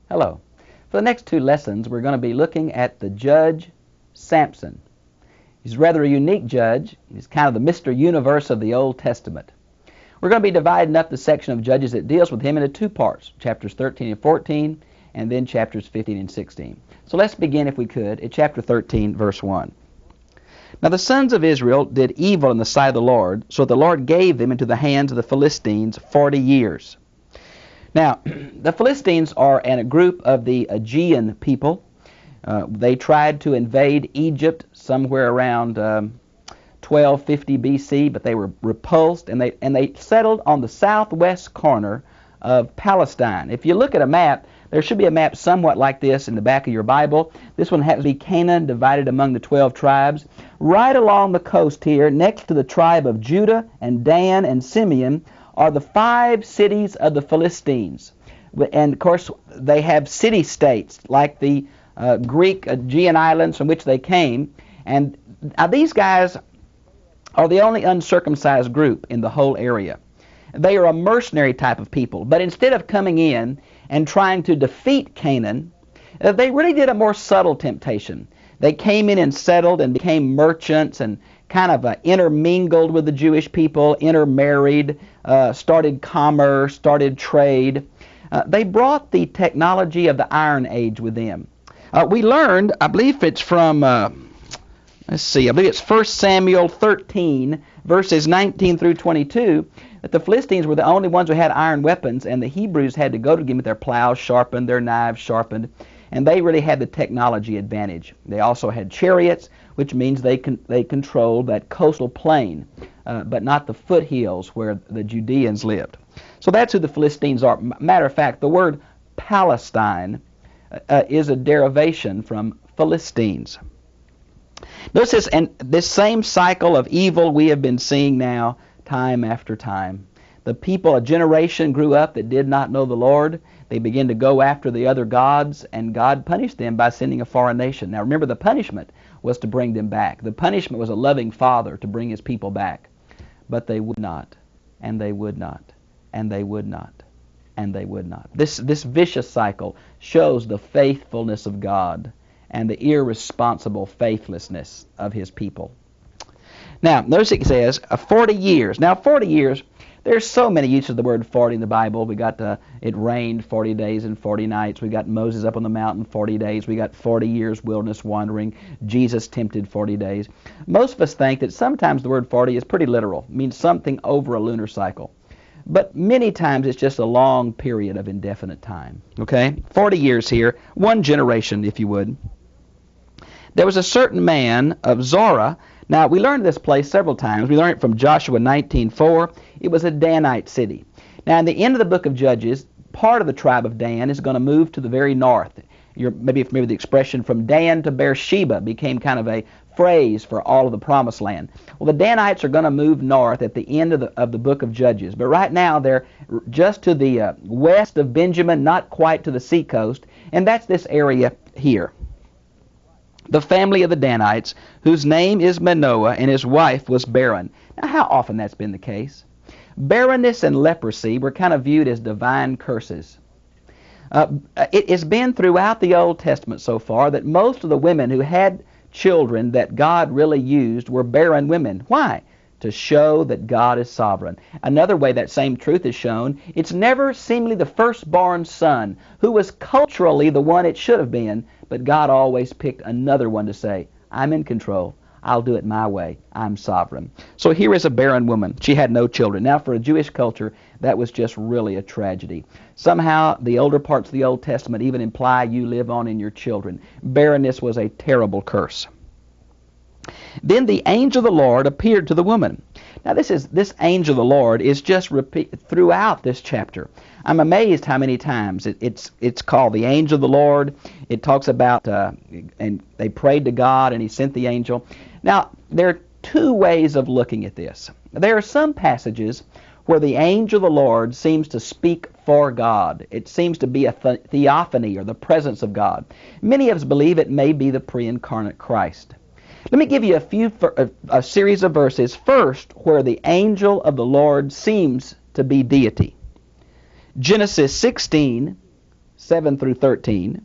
Hello. For the next two lessons, we're going to be looking at the judge Samson. He's rather a unique judge. He's kind of the Mr. Universe of the Old Testament. We're going to be dividing up the section of Judges that deals with him into two parts, chapters 13 and 14, and then chapters 15 and 16. So let's begin, if we could, at chapter 13, verse 1. Now the sons of Israel did evil in the sight of the Lord, so the Lord gave them into the hands of the Philistines 40 years. Now, the Philistines are a group of the Aegean people. They tried to invade Egypt somewhere around 1250 BC, but they were repulsed, and they settled on the southwest corner of Palestine. If you look at a map, there should be a map somewhat like this in the back of your Bible. This one happens to be Canaan, divided among the 12 tribes. Right along the coast here, next to the tribe of Judah and Dan and Simeon, are the 5 cities of the Philistines. And, of course, they have city-states like the Greek Aegean islands from which they came. And these guys are the only uncircumcised group in the whole area. They are a mercenary type of people. But instead of coming in and trying to defeat Canaan, they really did a more subtle temptation. They came in and settled and became merchants and kind of intermingled with the Jewish people, intermarried, started commerce, started trade. They brought the technology of the Iron Age with them. We learned, I believe it's from, I believe it's 1 Samuel 13, verses 19 through 22, that the Philistines were the only ones who had iron weapons, and the Hebrews had to go to them with their plows sharpened, their knives sharpened, and they really had the technology advantage. They also had chariots, which means they controlled that coastal plain, but not the foothills where the Judeans lived. So that's who the Philistines are. Matter of fact, the word Palestine is a derivation from Philistines. Notice this, and this same cycle of evil we have been seeing now time after time. The people, a generation grew up that did not know the Lord. They began to go after the other gods, and God punished them by sending a foreign nation. Now remember, the punishment was to bring them back. The punishment was a loving father to bring his people back. But they would not, and they would not, and they would not, and they would not. This vicious cycle shows the faithfulness of God and the irresponsible faithlessness of his people. Now, notice it says 40 years. Now, 40 years, there's so many uses of the word 40 in the Bible. We got it rained 40 days and 40 nights. We got Moses up on the mountain 40 days. We got 40 years wilderness wandering. Jesus tempted 40 days. Most of us think that sometimes the word 40 is pretty literal. It means something over a lunar cycle. But many times it's just a long period of indefinite time. Okay? 40 years here. One generation, if you would. There was a certain man of Zorah. Now, we learned this place several times. We learned it from Joshua 19:4. It was a Danite city. Now, in the end of the book of Judges, part of the tribe of Dan is going to move to the very north. You're maybe familiar with the expression from Dan to Beersheba became kind of a phrase for all of the promised land. Well, the Danites are going to move north at the end of the book of Judges. But right now, they're just to the west of Benjamin, not quite to the seacoast. And that's this area here. The family of the Danites, whose name is Manoah, and his wife was barren. Now, how often that's been the case? Barrenness and leprosy were kind of viewed as divine curses. It has been throughout the Old Testament so far that most of the women who had children that God really used were barren women. Why? To show that God is sovereign. Another way that same truth is shown, it's never seemingly the firstborn son who was culturally the one it should have been, but God always picked another one to say, I'm in control. I'll do it my way. I'm sovereign. So here is a barren woman. She had no children. Now, for a Jewish culture, that was just really a tragedy. Somehow, the older parts of the Old Testament even imply you live on in your children. Barrenness was a terrible curse. Then the angel of the Lord appeared to the woman. Now, this angel of the Lord is just throughout this chapter. I'm amazed how many times it's called the angel of the Lord. It talks about, and they prayed to God, and he sent the angel. Now, there are two ways of looking at this. There are some passages where the angel of the Lord seems to speak for God. It seems to be a theophany, or the presence of God. Many of us believe it may be the pre-incarnate Christ. Let me give you a series of verses first where the angel of the Lord seems to be deity. Genesis 16, 7 through 13,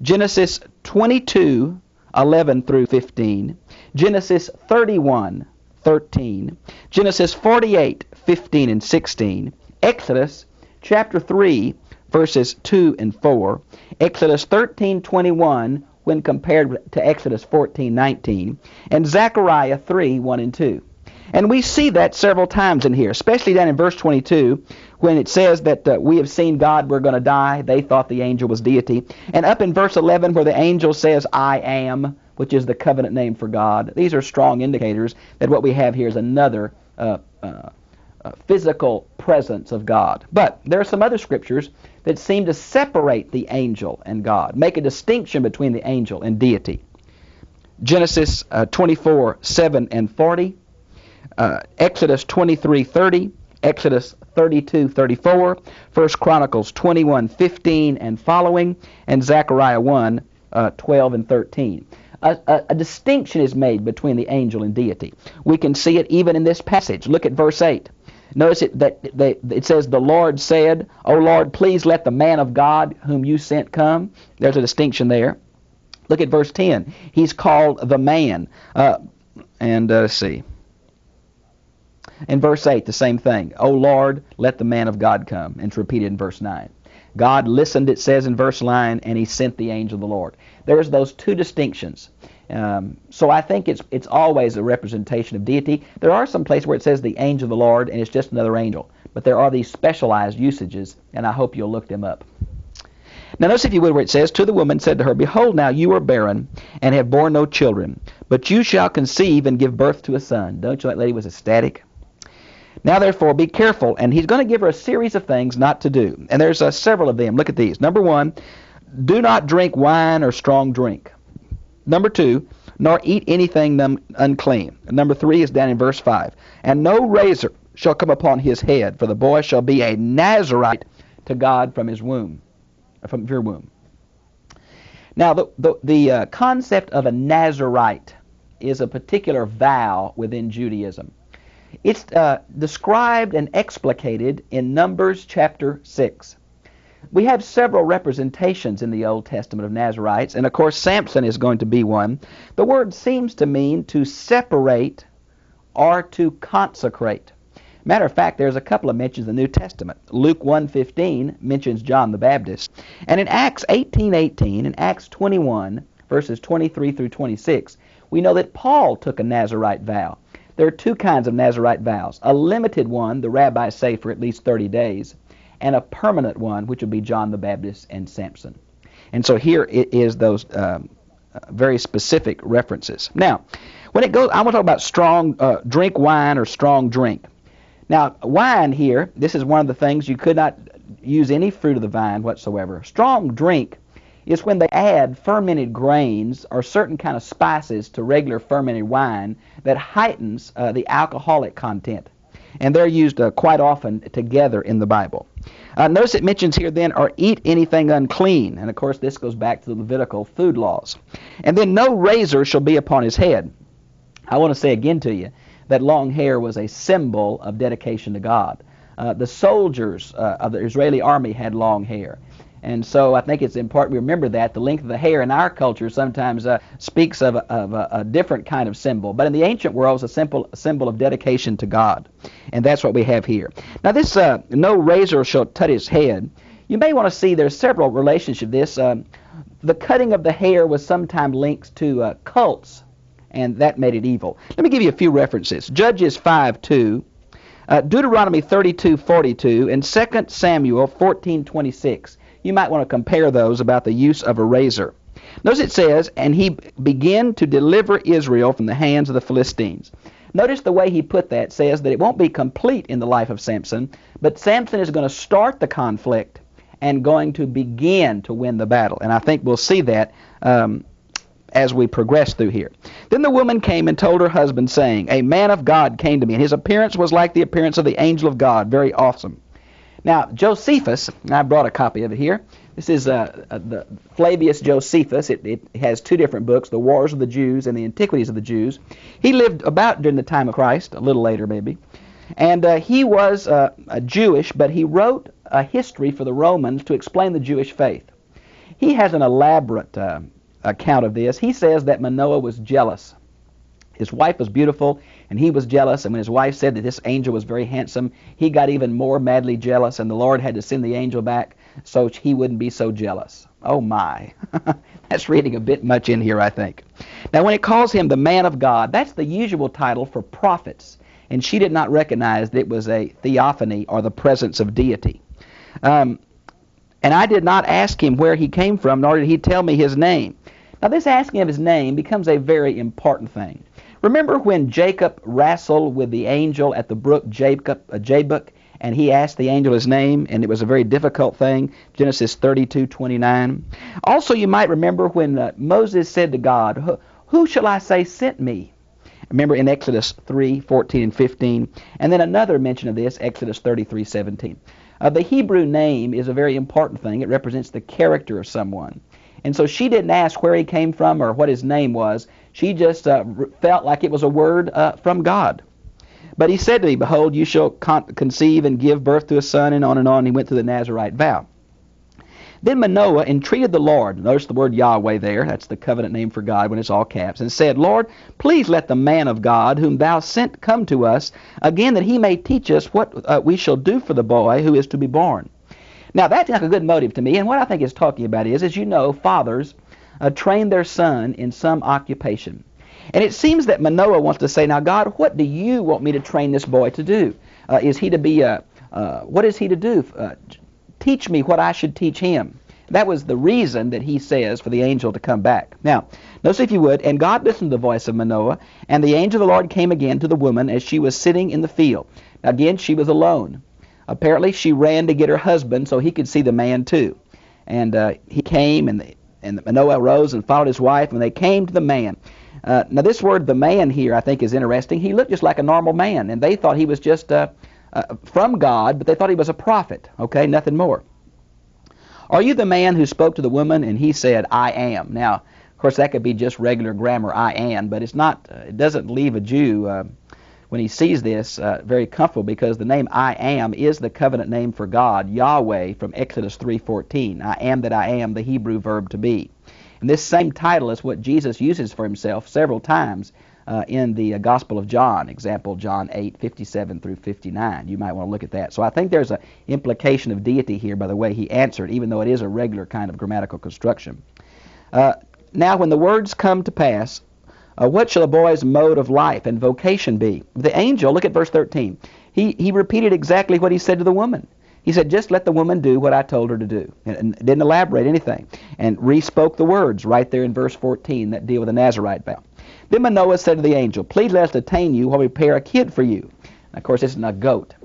Genesis 22, 11 through 15, Genesis 31, 13, Genesis 48, 15 and 16, Exodus chapter 3, verses 2 and 4, Exodus 13, 21 when compared to Exodus 14, 19, and Zechariah 3, 1 and 2. And we see that several times in here, especially down in verse 22, when it says that we have seen God, we're going to die. They thought the angel was deity. And up in verse 11 where the angel says, I am, which is the covenant name for God. These are strong indicators that what we have here is another physical presence of God. But there are some other scriptures that seem to separate the angel and God, make a distinction between the angel and deity. Genesis 24, 7 and 40, Exodus 23, 30, Exodus 32, 34, 1 Chronicles 21, 15 and following, and Zechariah 1, 12 and 13. A distinction is made between the angel and deity. We can see it even in this passage. Look at verse 8. Notice it says, the Lord said, O Lord, please let the man of God whom you sent come. There's a distinction there. Look at verse 10. He's called the man. Let's see. In verse 8, the same thing. O Lord, let the man of God come. And it's repeated in verse 9. God listened, it says in verse 9, and he sent the angel of the Lord. There's those two distinctions. So I think it's always a representation of deity. There are some places where it says the angel of the Lord, and it's just another angel. But there are these specialized usages, and I hope you'll look them up. Now notice, if you would, where it says, to the woman said to her, behold, now you are barren, and have borne no children, but you shall conceive and give birth to a son. Don't you know that lady was ecstatic? Now therefore be careful, and he's going to give her a series of things not to do. And there's several of them. Look at these. Number 1, do not drink wine or strong drink. Number 2, nor eat anything unclean. And number 3 is down in verse 5. And no razor shall come upon his head, for the boy shall be a Nazarite to God from his womb, from your womb. Now the concept of a Nazarite is a particular vow within Judaism. It's described and explicated in Numbers chapter 6. We have several representations in the Old Testament of Nazarites, and of course Samson is going to be one. The word seems to mean to separate or to consecrate. Matter of fact, there's a couple of mentions in the New Testament. Luke 1:15 mentions John the Baptist. And in Acts 18:18 and Acts 21, verses 23 through 26, we know that Paul took a Nazarite vow. There are two kinds of Nazarite vows. A limited one, the rabbis say for at least 30 days, and a permanent one, which would be John the Baptist and Samson. And so here it is those very specific references. Now, when it goes, I want to talk about strong drink wine or strong drink. Now, wine here, this is one of the things you could not use any fruit of the vine whatsoever. Strong drink is when they add fermented grains or certain kind of spices to regular fermented wine that heightens the alcoholic content. And they're used quite often together in the Bible. Notice it mentions here then, or eat anything unclean. And of course this goes back to the Levitical food laws. And then no razor shall be upon his head. I want to say again to you that long hair was a symbol of dedication to God. The soldiers of the Israeli army had long hair. And so I think it's important we remember that. The length of the hair in our culture sometimes speaks of a different kind of symbol. But in the ancient world, it's a symbol of dedication to God. And that's what we have here. Now this, no razor shall touch his head. You may want to see there's several relationships to this. The cutting of the hair was sometimes linked to cults, and that made it evil. Let me give you a few references. Judges 5:2, Deuteronomy 32:42, and 2 Samuel 14:26. You might want to compare those about the use of a razor. Notice it says, and he began to deliver Israel from the hands of the Philistines. Notice the way he put that says that it won't be complete in the life of Samson, but Samson is going to start the conflict and going to begin to win the battle. And I think we'll see that as we progress through here. Then the woman came and told her husband, saying, a man of God came to me, and his appearance was like the appearance of the angel of God, very awesome. Now, Josephus, I brought a copy of it here. This is the Flavius Josephus. It has two different books, The Wars of the Jews and The Antiquities of the Jews. He lived about during the time of Christ, a little later maybe. And he was Jewish, but he wrote a history for the Romans to explain the Jewish faith. he has an elaborate account of this. He says that Manoah was jealous. His wife was beautiful, and he was jealous. And when his wife said that this angel was very handsome, he got even more madly jealous, and the Lord had to send the angel back so he wouldn't be so jealous. Oh, my. That's reading a bit much in here, I think. Now, when it calls him the man of God, that's the usual title for prophets, and she did not recognize that it was a theophany or the presence of deity. And I did not ask him where he came from, nor did he tell me his name. Now, this asking of his name becomes a very important thing. Remember when Jacob wrestled with the angel at the brook Jabbok, and he asked the angel his name, and it was a very difficult thing, Genesis 32:29. Also, you might remember when Moses said to God, "Who shall I say sent me?" Remember in Exodus 3:14 and 15. And then another mention of this, Exodus 33:17. The Hebrew name is a very important thing. It represents the character of someone. And so she didn't ask where he came from or what his name was. She just felt like it was a word from God. But he said to me, "Behold, you shall conceive and give birth to a son," and on and on. He went through the Nazarite vow. Then Manoah entreated the Lord. Notice the word Yahweh there. That's the covenant name for God when it's all caps. And said, "Lord, please let the man of God whom thou sent come to us again, that he may teach us what we shall do for the boy who is to be born." Now, that's like a good motive to me. And what I think it's talking about is, as you know, fathers train their son in some occupation. And it seems that Manoah wants to say, "Now, God, what do you want me to train this boy to do? Is he to be what is he to do? Teach me what I should teach him." That was the reason that he says for the angel to come back. Now, notice if you would, "And God listened to the voice of Manoah, and the angel of the Lord came again to the woman as she was sitting in the field." Now, again, she was alone. Apparently, she ran to get her husband so he could see the man too. And he came, and Manoah arose and followed his wife, and they came to the man. Now, this word, the man here, I think is interesting. He looked just like a normal man, and they thought he was just from God, but they thought he was a prophet. Okay, nothing more. "Are you the man who spoke to the woman?" And he said, "I am." Now, of course, that could be just regular grammar, "I am," but it's not. It doesn't leave a Jew when he sees this very comfortable, because the name "I am" is the covenant name for God, Yahweh, from Exodus 3:14. "I am that I am," the Hebrew verb to be. And this same title is what Jesus uses for himself several times in the Gospel of John. Example, John 8:57 through 59. You might want to look at that. So I think there's an implication of deity here by the way he answered, even though it is a regular kind of grammatical construction. Now, when the words come to pass, what shall a boy's mode of life and vocation be? The angel, look at verse 13. He repeated exactly what he said to the woman. He said, "Just let the woman do what I told her to do," and didn't elaborate anything, and re-spoke the words right there in verse 14 that deal with the Nazarite vow. Then Manoah said to the angel, "Please let us detain you while we prepare a kid for you." And of course, this is a goat.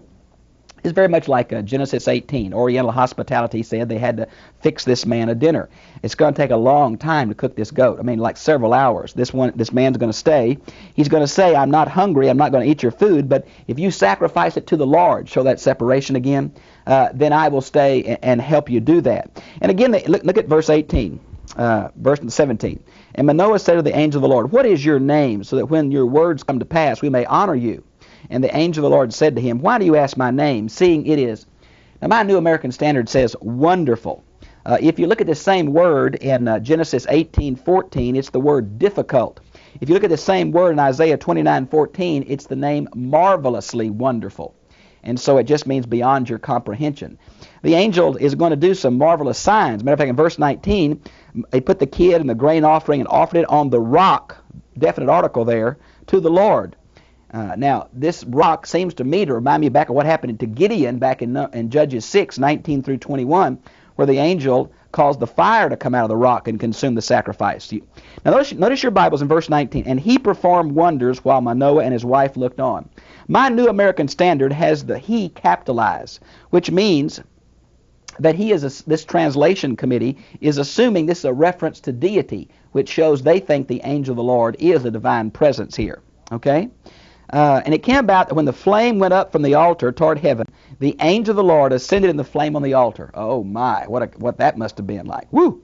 It's very much like Genesis 18. Oriental hospitality said they had to fix this man a dinner. It's going to take a long time to cook this goat. I mean, like several hours. This man's going to stay. He's going to say, "I'm not hungry. I'm not going to eat your food. But if you sacrifice it to the Lord," show that separation again, "then I will stay and help you do that." And again, look at verse 18, verse 17. "And Manoah said to the angel of the Lord, 'What is your name, so that when your words come to pass, we may honor you?' And the angel of the Lord said to him, 'Why do you ask my name, seeing it is—'" Now, my New American Standard says wonderful. If you look at the same word in Genesis 18:14, it's the word difficult. If you look at the same word in Isaiah 29:14, it's the name marvelously wonderful. And so it just means beyond your comprehension. The angel is going to do some marvelous signs. Matter of fact, in verse 19, they put the kid and the grain offering and offered it on the rock, definite article there, to the Lord. Now, this rock seems to me to remind me back of what happened to Gideon back in Judges 6:19 through 21, where the angel caused the fire to come out of the rock and consume the sacrifice. Now, notice your Bibles in verse 19. "And he performed wonders while Manoah and his wife looked on." My New American Standard has the "he" capitalized, which means that this translation committee is assuming this is a reference to deity, which shows they think the angel of the Lord is a divine presence here. Okay? "And it came about that when the flame went up from the altar toward heaven, the angel of the Lord ascended in the flame on the altar." Oh my, what that must have been like. Woo!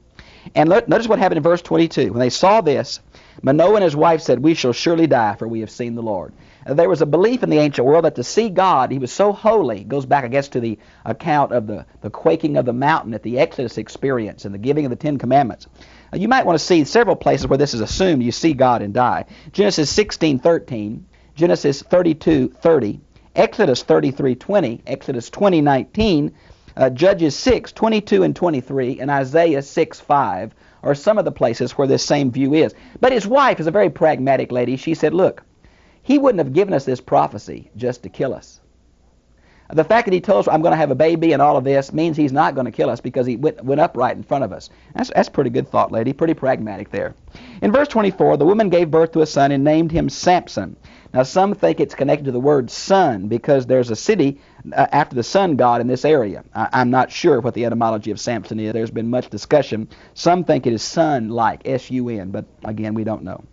And notice what happened in verse 22. "When they saw this, Manoah and his wife said, 'We shall surely die, for we have seen the Lord.'" There was a belief in the ancient world that to see God, he was so holy. It goes back, I guess, to the account of the quaking of the mountain at the Exodus experience and the giving of the Ten Commandments. You might want to see several places where this is assumed. You see God and die. Genesis 16:13, Genesis 32:30, Exodus 33:20, Exodus 20:19, Judges 6:22 and 23, and Isaiah 6:5 are some of the places where this same view is. But his wife is a very pragmatic lady. She said, look, he wouldn't have given us this prophecy just to kill us. The fact that he told us I'm going to have a baby and all of this means he's not going to kill us because he went up right in front of us. That's pretty good thought, lady. Pretty pragmatic there. In verse 24, the woman gave birth to a son and named him Samson. Now, some think it's connected to the word sun because there's a city after the sun god in this area. I'm not sure what the etymology of Samson is. There's been much discussion. Some think it is sun-like, S-U-N, but again, we don't know.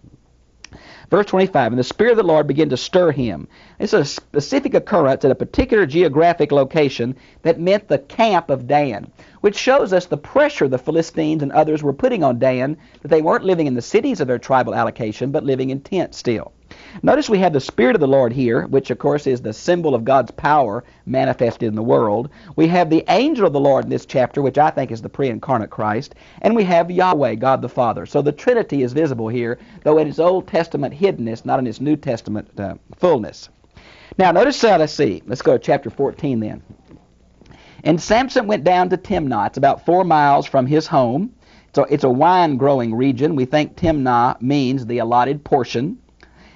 Verse 25, and the Spirit of the Lord began to stir him. It's a specific occurrence at a particular geographic location that meant the camp of Dan, which shows us the pressure the Philistines and others were putting on Dan, that they weren't living in the cities of their tribal allocation, but living in tents still. Notice we have the Spirit of the Lord here, which of course is the symbol of God's power manifested in the world. We have the angel of the Lord in this chapter, which I think is the pre-incarnate Christ. And we have Yahweh, God the Father. So the Trinity is visible here, though in its Old Testament hiddenness, not in its New Testament fullness. Now notice, let's go to chapter 14 then. And Samson went down to Timnah. It's about 4 miles from his home. So it's a wine-growing region. We think Timnah means the allotted portion.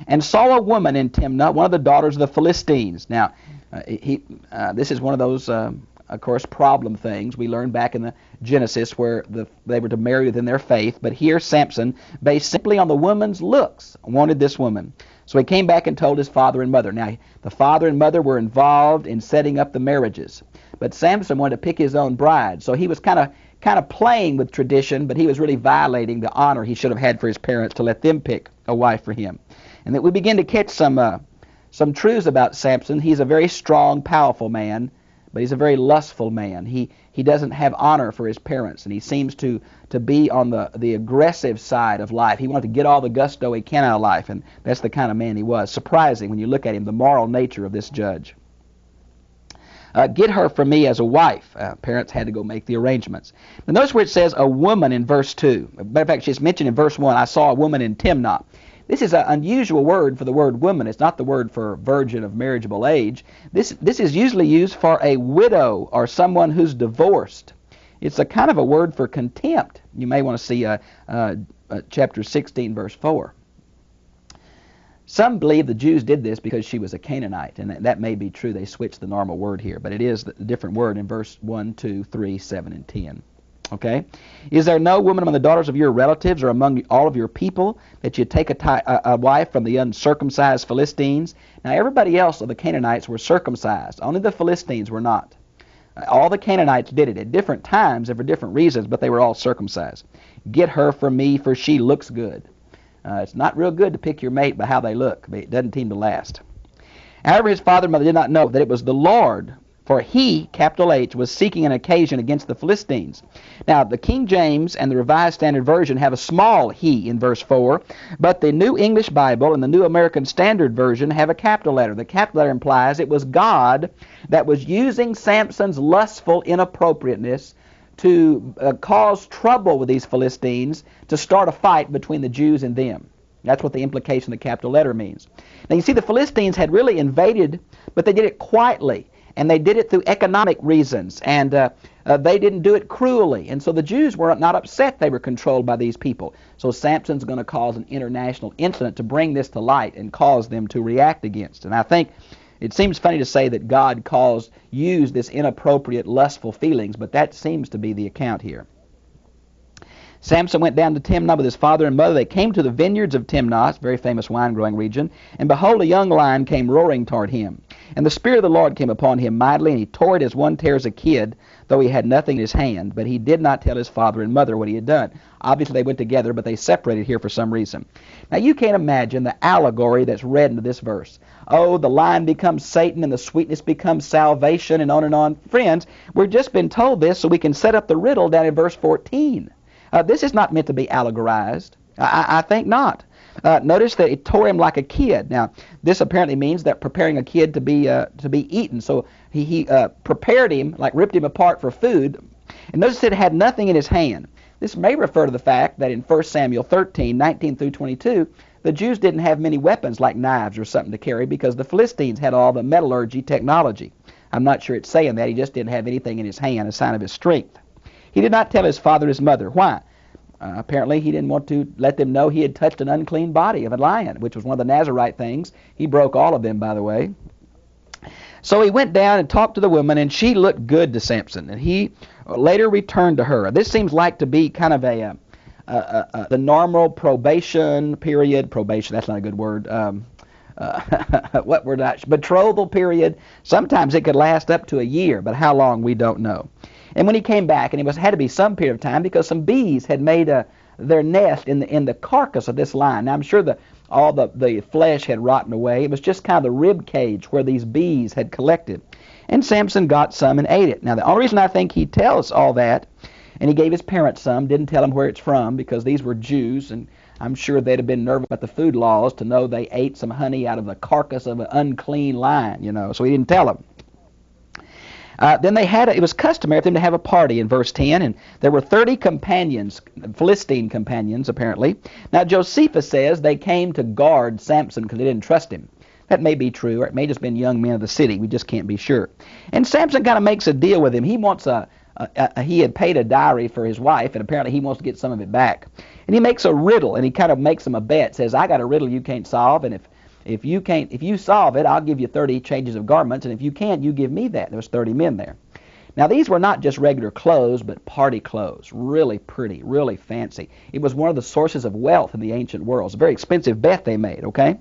And saw a woman in Timnah, one of the daughters of the Philistines. Now, this is one of those, of course, problem things we learned back in the Genesis where they were to marry within their faith. But here Samson, based simply on the woman's looks, wanted this woman. So he came back and told his father and mother. Now, the father and mother were involved in setting up the marriages. But Samson wanted to pick his own bride. So he was kind of playing with tradition, but he was really violating the honor he should have had for his parents to let them pick a wife for him. And that we begin to catch some truths about Samson. He's a very strong, powerful man, but he's a very lustful man. He doesn't have honor for his parents, and he seems to be on the aggressive side of life. He wanted to get all the gusto he can out of life, and that's the kind of man he was. Surprising when you look at him, the moral nature of this judge. Get her for me as a wife. Parents had to go make the arrangements. Now notice where it says a woman in verse 2. Matter of fact, she's mentioned in verse 1, I saw a woman in Timnah. This is an unusual word for the word woman. It's not the word for virgin of marriageable age. This is usually used for a widow or someone who's divorced. It's a kind of a word for contempt. You may want to see chapter 16, verse 4. Some believe the Jews did this because she was a Canaanite, and that may be true. They switched the normal word here, but it is a different word in verse 1, 2, 3, 7, and 10. Okay? Is there no woman among the daughters of your relatives or among all of your people that you take a wife from the uncircumcised Philistines? Now, everybody else of the Canaanites were circumcised. Only the Philistines were not. All the Canaanites did it at different times and for different reasons, but they were all circumcised. Get her for me, for she looks good. It's not real good to pick your mate by how they look, but it doesn't seem to last. However, his father and mother did not know that it was the Lord, for he, capital H, was seeking an occasion against the Philistines. Now, the King James and the Revised Standard Version have a small he in verse 4, but the New English Bible and the New American Standard Version have a capital letter. The capital letter implies it was God that was using Samson's lustful inappropriateness to cause trouble with these Philistines, to start a fight between the Jews and them. That's what the implication of the capital letter means. Now, you see, the Philistines had really invaded, but they did it quietly. And they did it through economic reasons, and they didn't do it cruelly. And so the Jews were not upset they were controlled by these people. So Samson's going to cause an international incident to bring this to light and cause them to react against. And I think it seems funny to say that God used this inappropriate, lustful feelings, but that seems to be the account here. Samson went down to Timnah with his father and mother. They came to the vineyards of Timnah, it's a very famous wine-growing region, and behold, a young lion came roaring toward him. And the Spirit of the Lord came upon him mightily, and he tore it as one tears a kid, though he had nothing in his hand. But he did not tell his father and mother what he had done. Obviously, they went together, but they separated here for some reason. Now, you can't imagine the allegory that's read into this verse. Oh, the lion becomes Satan, and the sweetness becomes salvation, and on and on. Friends, we've just been told this so we can set up the riddle down in verse 14. This is not meant to be allegorized. I think not. Notice that it tore him like a kid. Now, this apparently means that preparing a kid to be eaten. So he prepared him, like ripped him apart for food. And notice that it had nothing in his hand. This may refer to the fact that in 1 Samuel 13, 19 through 22, the Jews didn't have many weapons like knives or something to carry because the Philistines had all the metallurgy technology. I'm not sure it's saying that. He just didn't have anything in his hand, a sign of his strength. He did not tell his father and his mother. Why? Apparently he didn't want to let them know he had touched an unclean body of a lion, which was one of the Nazirite things. He broke all of them, by the way. So he went down and talked to the woman, and she looked good to Samson, and he later returned to her. This seems like to be kind of the normal probation period. Probation, that's not a good word. Betrothal period. Sometimes it could last up to a year, but how long, we don't know. And when he came back, and it had to be some period of time because some bees had made their nest in the carcass of this lion. Now I'm sure all the flesh had rotten away. It was just kind of the rib cage where these bees had collected. And Samson got some and ate it. Now the only reason I think he tells all that, and he gave his parents some, didn't tell them where it's from because these were Jews, and I'm sure they'd have been nervous about the food laws to know they ate some honey out of the carcass of an unclean lion, so he didn't tell them. Then it was customary for them to have a party in verse 10, and there were 30 companions, Philistine companions apparently. Now Josephus says they came to guard Samson because they didn't trust him. That may be true, or it may have just been young men of the city. We just can't be sure. And Samson kind of makes a deal with him. He wants he had paid a dowry for his wife, and apparently he wants to get some of it back. And he makes a riddle, and he kind of makes him a bet. Says, I got a riddle you can't solve, and if you solve it, I'll give you 30 changes of garments, and if you can't, you give me that. There was 30 men there. Now these were not just regular clothes, but party clothes, really pretty, really fancy. It was one of the sources of wealth in the ancient world. It's a very expensive bet they made, okay?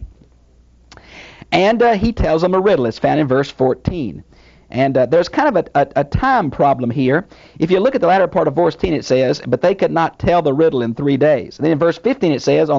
And he tells them a riddle. It's found in verse 14. And there's kind of a time problem here. If you look at the latter part of verse 10, it says, but they could not tell the riddle in 3 days. And then in verse 15 it says,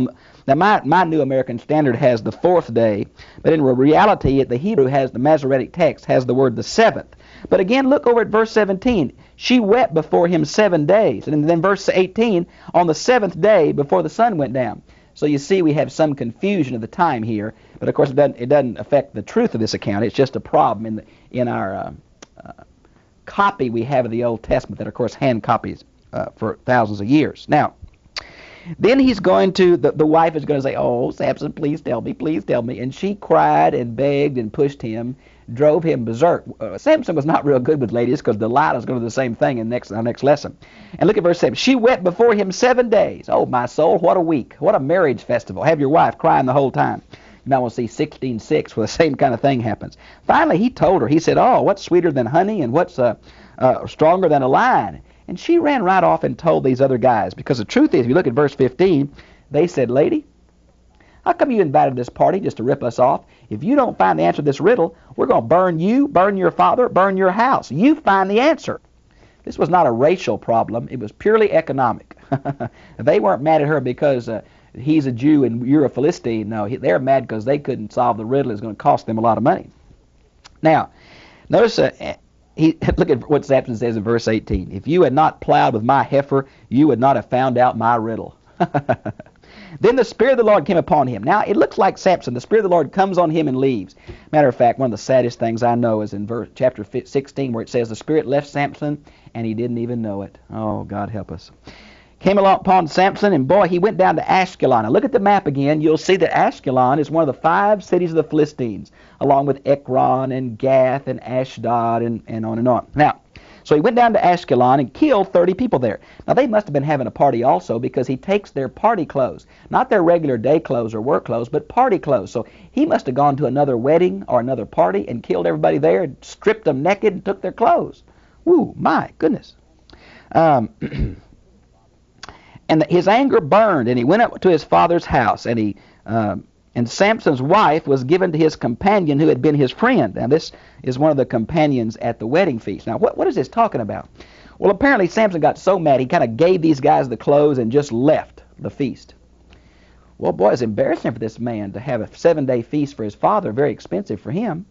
now my New American Standard has the 4th day, but in reality the Hebrew has, the Masoretic text has the word the 7th. But again, look over at verse 17. She wept before him 7 days. And then verse 18, on the 7th day before the sun went down. So you see we have some confusion of the time here, but of course it doesn't affect the truth of this account. It's just a problem in our copy we have of the Old Testament that, of course, hand copies for thousands of years. Now, then he's going to, the wife is going to say, oh, Samson, please tell me. And she cried and begged and pushed him, drove him berserk. Samson was not real good with ladies because Delilah is going to do the same thing in our next lesson. And look at verse 7. She wept before him 7 days. Oh, my soul, what a week. What a marriage festival. Have your wife crying the whole time. You might want to see 16:6 where the same kind of thing happens. Finally, he told her, he said, oh, what's sweeter than honey and what's stronger than a lion? And she ran right off and told these other guys. Because the truth is, if you look at verse 15, they said, lady, how come you invited this party just to rip us off? If you don't find the answer to this riddle, we're going to burn you, burn your father, burn your house. You find the answer. This was not a racial problem. It was purely economic. They weren't mad at her because he's a Jew and you're a Philistine. No, they're mad because they couldn't solve the riddle. It's going to cost them a lot of money. Now, notice look at what Samson says in verse 18. If you had not plowed with my heifer, you would not have found out my riddle. Then the Spirit of the Lord came upon him. Now, it looks like Samson. The Spirit of the Lord comes on him and leaves. Matter of fact, one of the saddest things I know is in chapter 16 where it says the Spirit left Samson and he didn't even know it. Oh, God help us. Came along upon Samson, and boy, he went down to Ashkelon. Now, look at the map again. You'll see that Ashkelon is one of the 5 cities of the Philistines, along with Ekron and Gath and Ashdod and on and on. Now, so he went down to Ashkelon and killed 30 people there. Now, they must have been having a party also because he takes their party clothes, not their regular day clothes or work clothes, but party clothes. So he must have gone to another wedding or another party and killed everybody there and stripped them naked and took their clothes. Woo, my goodness. And his anger burned, and he went up to his father's house, and and Samson's wife was given to his companion who had been his friend. Now, this is one of the companions at the wedding feast. Now, what is this talking about? Well, apparently Samson got so mad, he kind of gave these guys the clothes and just left the feast. Well, boy, it's embarrassing for this man to have a 7-day feast for his father, very expensive for him,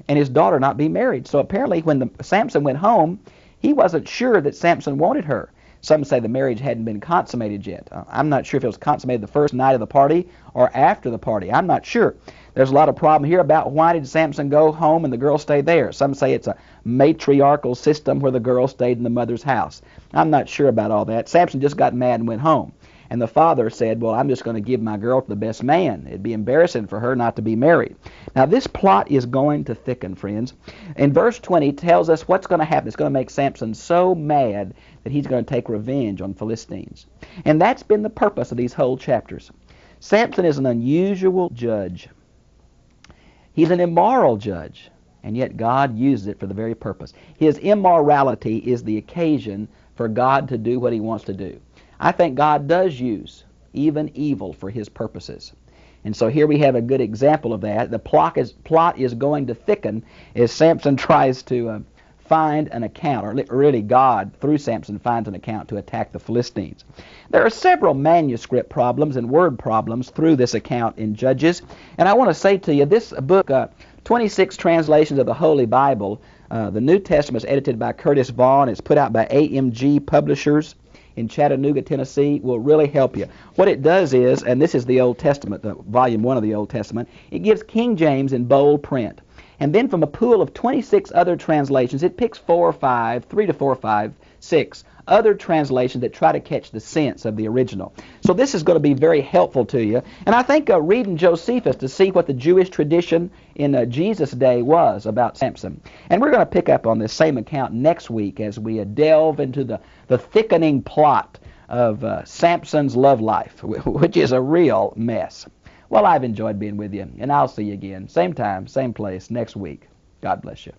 and his daughter not be married. So apparently when Samson went home, he wasn't sure that Samson wanted her. Some say the marriage hadn't been consummated yet. I'm not sure if it was consummated the first night of the party or after the party. I'm not sure. There's a lot of problem here about why did Samson go home and the girl stay there. Some say it's a matriarchal system where the girl stayed in the mother's house. I'm not sure about all that. Samson just got mad and went home. And the father said, well, I'm just going to give my girl to the best man. It'd be embarrassing for her not to be married. Now, this plot is going to thicken, friends. And verse 20 tells us what's going to happen. It's going to make Samson so mad that he's going to take revenge on Philistines. And that's been the purpose of these whole chapters. Samson is an unusual judge. He's an immoral judge, and yet God uses it for the very purpose. His immorality is the occasion for God to do what he wants to do. I think God does use even evil for his purposes. And so here we have a good example of that. The plot is going to thicken as Samson tries to find an account, or really God, through Samson, finds an account to attack the Philistines. There are several manuscript problems and word problems through this account in Judges. And I want to say to you, this book, 26 translations of the Holy Bible, the New Testament is edited by Curtis Vaughan. It's put out by AMG Publishers in Chattanooga, Tennessee, will really help you. What it does is, and this is the Old Testament, the volume 1 of the Old Testament, it gives King James in bold print. And then from a pool of 26 other translations, it picks 4 or 5, 3 to 4 or 5, 6 other translations that try to catch the sense of the original. So this is going to be very helpful to you. And I think reading Josephus to see what the Jewish tradition in Jesus' day was about Samson. And we're going to pick up on this same account next week as we delve into the thickening plot of Samson's love life, which is a real mess. Well, I've enjoyed being with you, and I'll see you again, same time, same place, next week. God bless you.